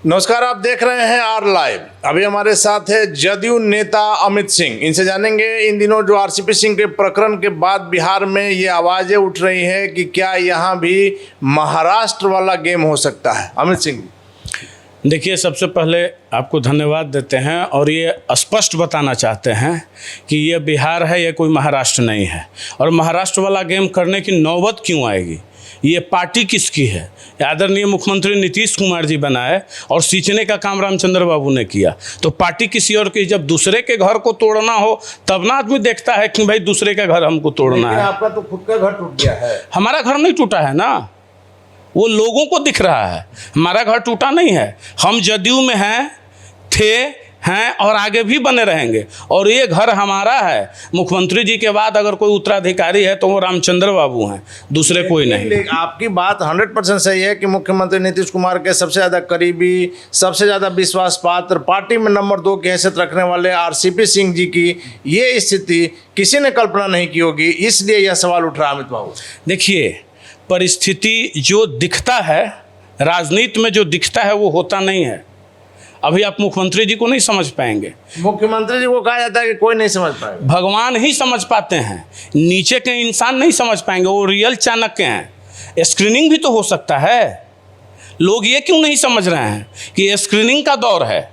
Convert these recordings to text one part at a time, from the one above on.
नमस्कार, आप देख रहे हैं आर लाइव। अभी हमारे साथ है जदयू नेता अमित सिंह। इनसे जानेंगे इन दिनों जो आरसीपी सिंह के प्रकरण के बाद बिहार में ये आवाजें उठ रही हैं कि क्या यहाँ भी महाराष्ट्र वाला गेम हो सकता है। अमित सिंह, देखिए, सबसे पहले आपको धन्यवाद देते हैं और ये स्पष्ट बताना चाहते हैं कि ये बिहार है, ये कोई महाराष्ट्र नहीं है। और महाराष्ट्र वाला गेम करने की नौबत क्यों आएगी? ये पार्टी किसकी है? आदरणीय मुख्यमंत्री नीतीश कुमार जी बनाए और सींचने का काम रामचंद्र बाबू ने किया, तो पार्टी किसी और की। जब दूसरे के घर को तोड़ना हो तब ना आदमी देखता है कि भाई दूसरे का घर हमको तोड़ना है। आपका तो खुद का घर टूट गया है। हमारा घर नहीं टूटा है ना, वो लोगों को दिख रहा है। हमारा घर टूटा नहीं है। हम जदयू में हैं और आगे भी बने रहेंगे। और ये घर हमारा है। मुख्यमंत्री जी के बाद अगर कोई उत्तराधिकारी है तो वो रामचंद्र बाबू हैं, दूसरे कोई नहीं। आपकी बात 100% सही है कि मुख्यमंत्री नीतीश कुमार के सबसे ज़्यादा करीबी, सबसे ज़्यादा विश्वास पात्र, पार्टी में नंबर 2 की हैसियत रखने वाले आरसीपी सिंह जी की ये स्थिति किसी ने कल्पना नहीं की होगी, इसलिए यह सवाल उठ रहा है। अमित बाबू, देखिए, परिस्थिति जो दिखता है, राजनीति में जो दिखता है वो होता नहीं है। अभी आप मुख्यमंत्री जी को नहीं समझ पाएंगे। मुख्यमंत्री जी को कहा जाता है कि कोई नहीं समझ पाएगा। भगवान ही समझ पाते हैं, नीचे के इंसान नहीं समझ पाएंगे। वो रियल चाणक्य हैं। स्क्रीनिंग भी तो हो सकता है। लोग ये क्यों नहीं समझ रहे हैं कि स्क्रीनिंग का दौर है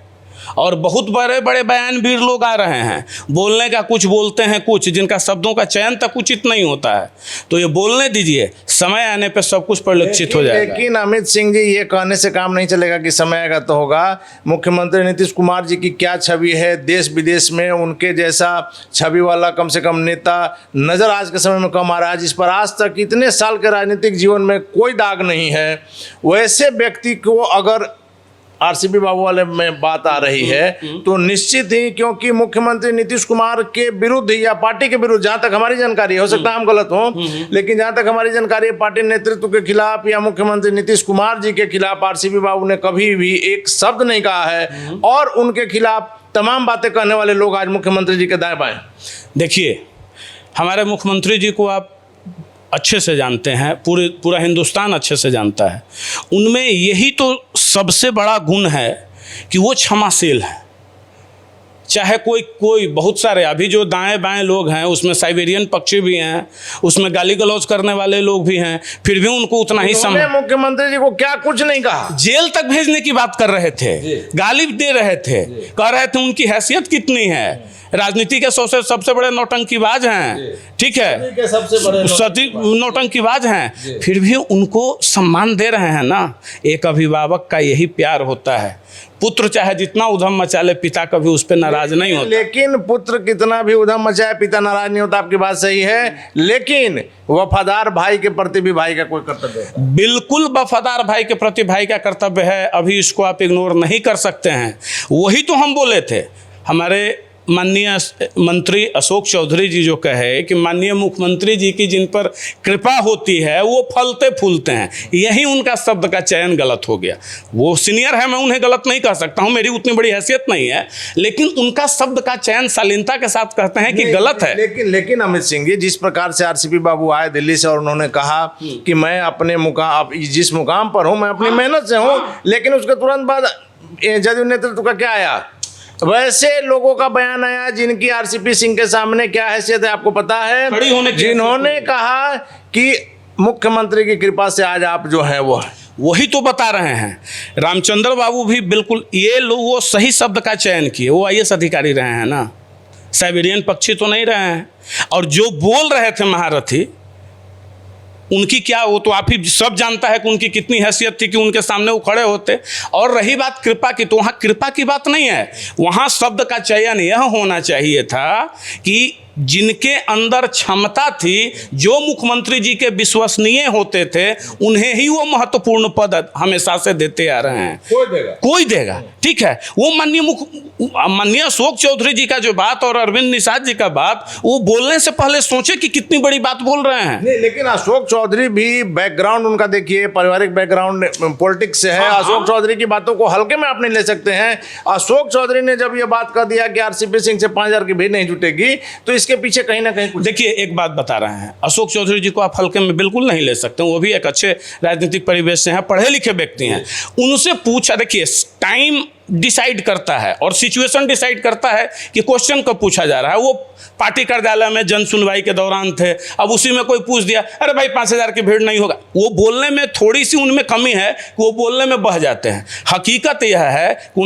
और बहुत बड़े बड़े बयानवीर लोग आ रहे हैं। बोलने का कुछ बोलते हैं, कुछ जिनका शब्दों का चयन तक उचित नहीं होता है, तो ये बोलने दीजिए, समय आने पे सब कुछ परिलक्षित हो जाएगा। लेकिन अमित सिंह जी, ये कहने से काम नहीं चलेगा कि समय आएगा तो होगा। मुख्यमंत्री नीतीश कुमार जी की क्या छवि है देश विदेश में, उनके जैसा छवि वाला कम से कम नेता नजर आज के समय में कम आ रहा है, जिस पर आज तक इतने साल के राजनीतिक जीवन में कोई दाग नहीं है। वैसे व्यक्ति को अगर आरसीपी बाबू वाले में बात आ रही है तो निश्चित ही, क्योंकि मुख्यमंत्री नीतीश कुमार के विरुद्ध या पार्टी के विरुद्ध, जहां तक हमारी जानकारी है, हो सकता है हम गलत हों, लेकिन जहां तक हमारी जानकारी है, पार्टी नेतृत्व के खिलाफ या मुख्यमंत्री नीतीश कुमार जी के खिलाफ आरसीपी बाबू ने कभी भी एक शब्द नहीं कहा है। और उनके खिलाफ तमाम बातें कहने वाले लोग आज मुख्यमंत्री जी के दाएं बाएं। देखिए, हमारे मुख्यमंत्री जी को आप अच्छे से जानते हैं, पूरा हिंदुस्तान अच्छे से जानता है। उनमें यही तो सबसे बड़ा गुण है कि वो क्षमाशील है। चाहे कोई बहुत सारे अभी जो दाएं बाएं लोग हैं, उसमें साइबेरियन पक्षी भी हैं, उसमें गाली गलौज करने वाले लोग भी हैं, फिर भी उनको उतना ही मुख्यमंत्री जी को क्या कुछ नहीं कहा, जेल तक भेजने की बात कर रहे थे, गाली दे रहे थे, कह रहे थे उनकी हैसियत कितनी है, राजनीति के सबसे बड़े नौटंकीबाज हैं, ठीक है, सबसे बड़े नौटंकीबाज हैं, फिर भी उनको सम्मान दे रहे हैं ना। एक अभिभावक का यही प्यार होता है। पुत्र चाहे जितना उधम मचा ले, पिता कभी उस पर नाराज नहीं होता। लेकिन पुत्र कितना भी उधम मचाए, पिता नाराज नहीं होता। आपकी बात सही है, लेकिन वफादार भाई के प्रति भी भाई का कोई कर्तव्य है। बिल्कुल वफादार भाई के प्रति भाई का कर्तव्य है। अभी इसको आप इग्नोर नहीं कर सकते हैं। वही तो हम बोले थे। हमारे माननीय मंत्री अशोक चौधरी जी जो कहे कि माननीय मुख्यमंत्री जी की जिन पर कृपा होती है वो फलते फूलते हैं, यही उनका शब्द का चयन गलत हो गया। वो सीनियर है, मैं उन्हें गलत नहीं कह सकता हूं, मेरी उतनी बड़ी हैसियत नहीं है, लेकिन उनका शब्द का चयन शालीनता के साथ कहते हैं कि गलत है। लेकिन अमित सिंह जी, जिस प्रकार से आरसीपी बाबू आए दिल्ली से और उन्होंने कहा कि मैं अपने जिस मुकाम पर हूँ मैं अपनी मेहनत से हूँ, लेकिन उसके तुरंत बाद जदयू नेतृत्व का क्या आया? वैसे लोगों का बयान आया जिनकी आरसीपी सिंह के सामने क्या हैसियत है आपको पता है, जिन्होंने कहा कि मुख्यमंत्री की कृपा से आज आप जो है वो है। वही तो बता रहे हैं। रामचंद्र बाबू भी बिल्कुल ये लोग वो सही शब्द का चयन किए। वो आईएएस अधिकारी रहे हैं ना, साइबेरियन पक्षी तो नहीं रहे हैं। और जो बोल रहे थे महारथी, उनकी क्या, वो तो आप ही सब जानता है कि उनकी कितनी हैसियत थी कि उनके सामने वो खड़े होते। और रही बात कृपा की, तो वहाँ कृपा की बात नहीं है, वहाँ शब्द का चयन यह होना चाहिए था कि जिनके अंदर क्षमता थी, जो मुख्यमंत्री जी के विश्वसनीय होते थे, उन्हें ही वो महत्वपूर्ण पद हमेशा से देते आ रहे हैं। कोई देगा, ठीक है। वो माननीय अशोक चौधरी जी का जो बात और अरविंद निषाद जी का बात, वो बोलने से पहले सोचे कि कितनी बड़ी बात बोल रहे हैं। नहीं, लेकिन अशोक चौधरी भी बैकग्राउंड उनका देखिए, पारिवारिक बैकग्राउंड पॉलिटिक्स से है। अशोक चौधरी की बातों को हल्के में आप नहीं ले सकते हैं। अशोक चौधरी ने जब ये बात कर दिया कि आरसीपी सिंह से 5,000 की भी नहीं जुटेगी, तो उसके पीछे कहीं ना कहीं कुछ। देखिए एक बात बता रहे हैं, अशोक चौधरी जी को आप हल्के में बिल्कुल नहीं ले सकते, वो भी एक अच्छे राजनीतिक परिवेश से हैं, पढ़े लिखे व्यक्ति हैं। उनसे पूछा, देखिए टाइम डिसाइड करता है और सिचुएशन डिसाइड करता है कि क्वेश्चन कब पूछा जा रहा है। वो पार्टी कार्यालय में जन सुनवाई के दौरान थे, अब उसी में कोई पूछ दिया, अरे भाई 5,000 की भीड़ नहीं होगा। वो बोलने में थोड़ी सी उनमें कमी है कि वो बोलने में बह जाते हैं। हकीकत यह है कि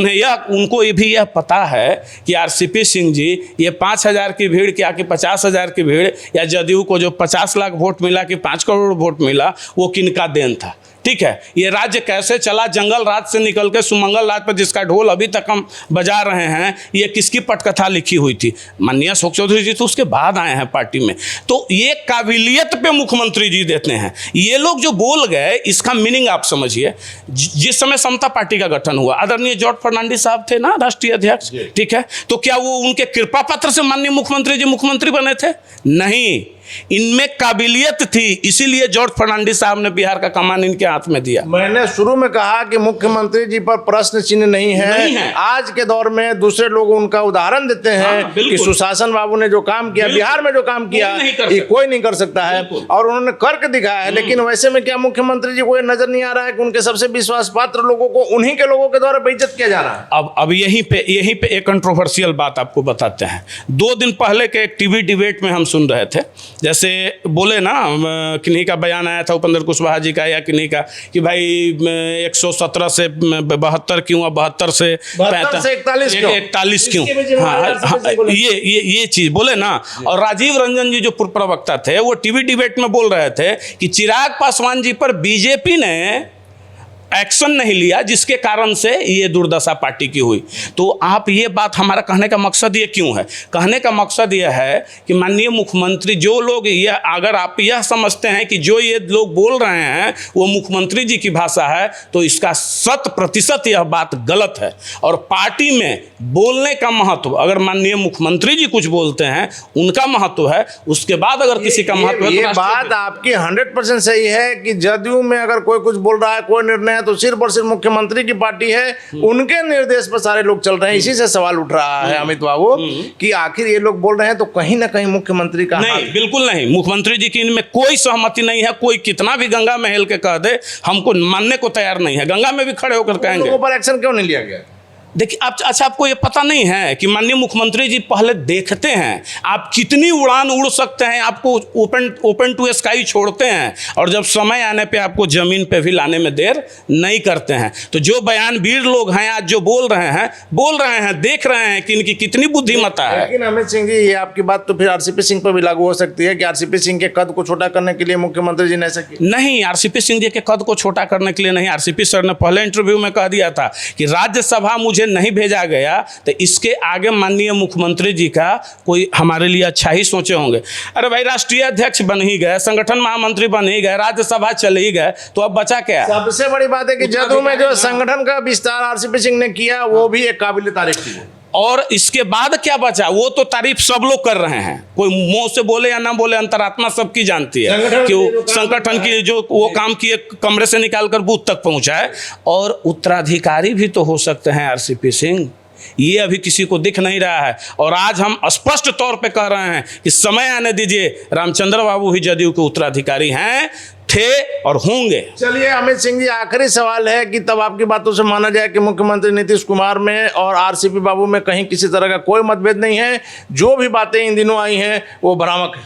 उनको भी यह पता है कि आरसीपी सिंह जी ये 5,000 की भीड़ क्या कि 50,000 की भीड़ या जदयू को जो 50 लाख वोट मिला कि 5 करोड़ वोट मिला, वो किनका देन था। ठीक है, ये राज्य कैसे चला, जंगल राज से निकल के सुमंगल राज पर जिसका ढोल अभी तक हम बजा रहे हैं, ये किसकी पटकथा लिखी हुई थी? माननीय अशोक चौधरी जी तो उसके बाद आए हैं पार्टी में। तो ये काबिलियत पे मुख्यमंत्री जी देते हैं। ये लोग जो बोल गए, इसका मीनिंग आप समझिए। जिस समय समता पार्टी का गठन हुआ, आदरणीय जॉर्ज फर्नांडिस साहब थे ना राष्ट्रीय अध्यक्ष, ठीक है, तो क्या वो उनके कृपा पत्र से माननीय मुख्यमंत्री जी मुख्यमंत्री बने थे? नहीं, इनमें काबिलियत थी, इसीलिए जॉर्ज फर्नांडिस साहब ने बिहार का कमान इनके हाथ में दिया। मैंने शुरू में कहा कि मुख्यमंत्री जी पर प्रश्न चिन्ह नहीं है। आज के दौर में दूसरे लोग उनका उदाहरण देते हैं कि सुशासन बाबू ने जो काम किया, बिहार में जो काम किया, ये कोई नहीं कर सकता है, और उन्होंने करके दिखाया है। लेकिन वैसे में क्या मुख्यमंत्री जी को ये नजर नहीं आ रहा है कि उनके सबसे विश्वास पात्र लोगों को उन्हीं के लोगों के द्वारा बेइज्जत किया जा रहा है? अब यहीं पे एक कंट्रोवर्शियल बात आपको बताते हैं। 2 दिन पहले के एक टीवी डिबेट में हम सुन रहे थे, जैसे बोले ना, किन्हीं का बयान आया था, उपेंद्र कुशवाहा जी का या किन्हीं का, कि भाई 117 से 72 क्यों, 72 से 41 क्यों? हाँ, ये चीज बोले ना। और राजीव रंजन जी जो पूर्व प्रवक्ता थे, वो टीवी डिबेट में बोल रहे थे कि चिराग पासवान जी पर बीजेपी ने एक्शन नहीं लिया, जिसके कारण से ये दुर्दशा पार्टी की हुई। तो आप ये बात, हमारा कहने का मकसद ये क्यों है? कहने का मकसद यह है कि माननीय मुख्यमंत्री, जो लोग ये, अगर आप यह समझते हैं कि जो ये लोग बोल रहे हैं वो मुख्यमंत्री जी की भाषा है, तो इसका 100% यह बात गलत है। और पार्टी में बोलने का महत्व, अगर माननीय मुख्यमंत्री जी कुछ बोलते हैं उनका महत्व है, उसके बाद अगर किसी का महत्व है, ये बात आपकी 100% सही है कि जदयू में अगर कोई कुछ बोल रहा है, कोई निर्णय, तो सिर्फ और सिर्फ मुख्यमंत्री की पार्टी है, उनके निर्देश पर सारे लोग चल रहे हैं। इसी से सवाल उठ रहा है अमित बाबू कि आखिर ये लोग बोल रहे हैं तो कहीं ना कहीं मुख्यमंत्री का नहीं, बिल्कुल नहीं। मुख्यमंत्री जी की इनमें कोई सहमति नहीं है। कोई कितना भी गंगा में हेल के कह दे, हमको मानने को तैयार नहीं है। गंगा में भी खड़े होकर कहेंगे। लोगों पर एक्शन क्यों नहीं लिया गया? देखिए अच्छा, आपको ये पता नहीं है कि माननीय मुख्यमंत्री जी पहले देखते हैं आप कितनी उड़ान उड़ सकते हैं, आपको ओपन टू स्काई छोड़ते हैं, और जब समय आने पे आपको जमीन पे भी लाने में देर नहीं करते हैं। तो जो बयानवीर लोग हैं आज जो बोल रहे हैं, देख रहे हैं कि इनकी कितनी बुद्धिमत्ता है। लेकिन अमित सिंह जी, ये आपकी बात तो फिर आरसीपी सिंह पर भी लागू हो सकती है कि आरसीपी सिंह के कद को छोटा करने के लिए मुख्यमंत्री जी ने ऐसा किया? नहीं, आरसीपी सिंह जी के कद को छोटा करने के लिए नहीं। आरसीपी सर ने पहले इंटरव्यू में कह दिया था कि राज्यसभा मुझे नहीं भेजा गया, तो इसके आगे माननीय मुख्यमंत्री जी का कोई हमारे लिए अच्छा ही सोचे होंगे। अरे भाई, राष्ट्रीय अध्यक्ष बन ही गए, संगठन महामंत्री बन ही गए, राज्यसभा चले ही गए, तो अब बचा क्या? सबसे बड़ी बात है कि जदयू में जो संगठन का विस्तार आरसीपी सिंह ने किया, वो भी एक काबिल तारीफ थी। और इसके बाद क्या बचा? वो तो तारीफ सब लोग कर रहे हैं, कोई मुंह से बोले या ना बोले, अंतरात्मा सबकी जानती है कि वो संगठन की जो वो काम किए, कमरे से निकालकर बूथ तक पहुंचाए। और उत्तराधिकारी भी तो हो सकते हैं आरसीपी सिंह, ये अभी किसी को दिख नहीं रहा है। और आज हम स्पष्ट तौर पे कह रहे हैं कि समय आने दीजिए, रामचंद्र बाबू भी जदयू के उत्तराधिकारी हैं, थे और होंगे। चलिए अमित सिंह जी, आखिरी सवाल है कि तब आपकी बातों से माना जाए कि मुख्यमंत्री नीतीश कुमार में और आरसीपी बाबू में कहीं किसी तरह का कोई मतभेद नहीं है, जो भी बातें इन दिनों आई हैं वो भ्रामक है?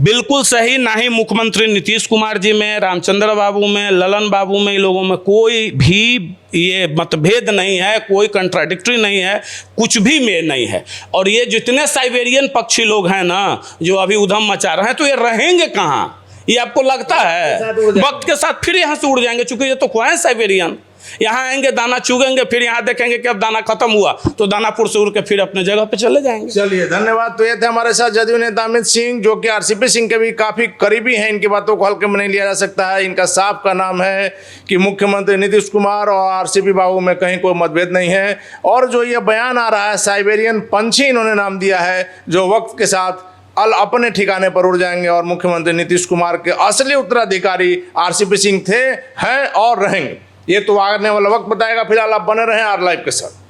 बिल्कुल सही। ना ही मुख्यमंत्री नीतीश कुमार जी में, रामचंद्र बाबू में, ललन बाबू में, इन लोगों में कोई भी ये मतभेद नहीं है, कोई कंट्राडिक्टरी नहीं है, कुछ भी में नहीं है। और ये जितने साइबेरियन पक्षी लोग हैं ना, जो अभी उधम मचा रहे हैं, तो ये रहेंगे कहाँ? ये आपको लगता है वक्त के साथ फिर यहाँ से उड़ जाएंगे? चूंकि ये तो है साइबेरियन, यहाँ आएंगे, दाना चुगेंगे, फिर यहाँ देखेंगे कि अब दाना खत्म हुआ, तो दानापुर से उड़ के फिर अपने जगह पे चले जाएंगे। चलिए, धन्यवाद। तो ये थे हमारे साथ जदयू नेता अमित सिंह, जो कि आरसीपी सिंह के भी काफी करीबी हैं। इनकी बातों को हल्के में नहीं लिया जा सकता है। इनका साफ का नाम है कि मुख्यमंत्री नीतीश कुमार और आरसीपी बाबू में कहीं कोई मतभेद नहीं है। और जो ये बयान आ रहा है, साइबेरियन पंछी इन्होंने नाम दिया है, जो वक्त के साथ अपने ठिकाने पर उड़ जाएंगे। और मुख्यमंत्री नीतीश कुमार के असली उत्तराधिकारी आरसीपी सिंह थे, हैं और रहेंगे। ये तो आने वाला वक्त बताएगा। फिलहाल आप बने रहें आर लाइव के साथ।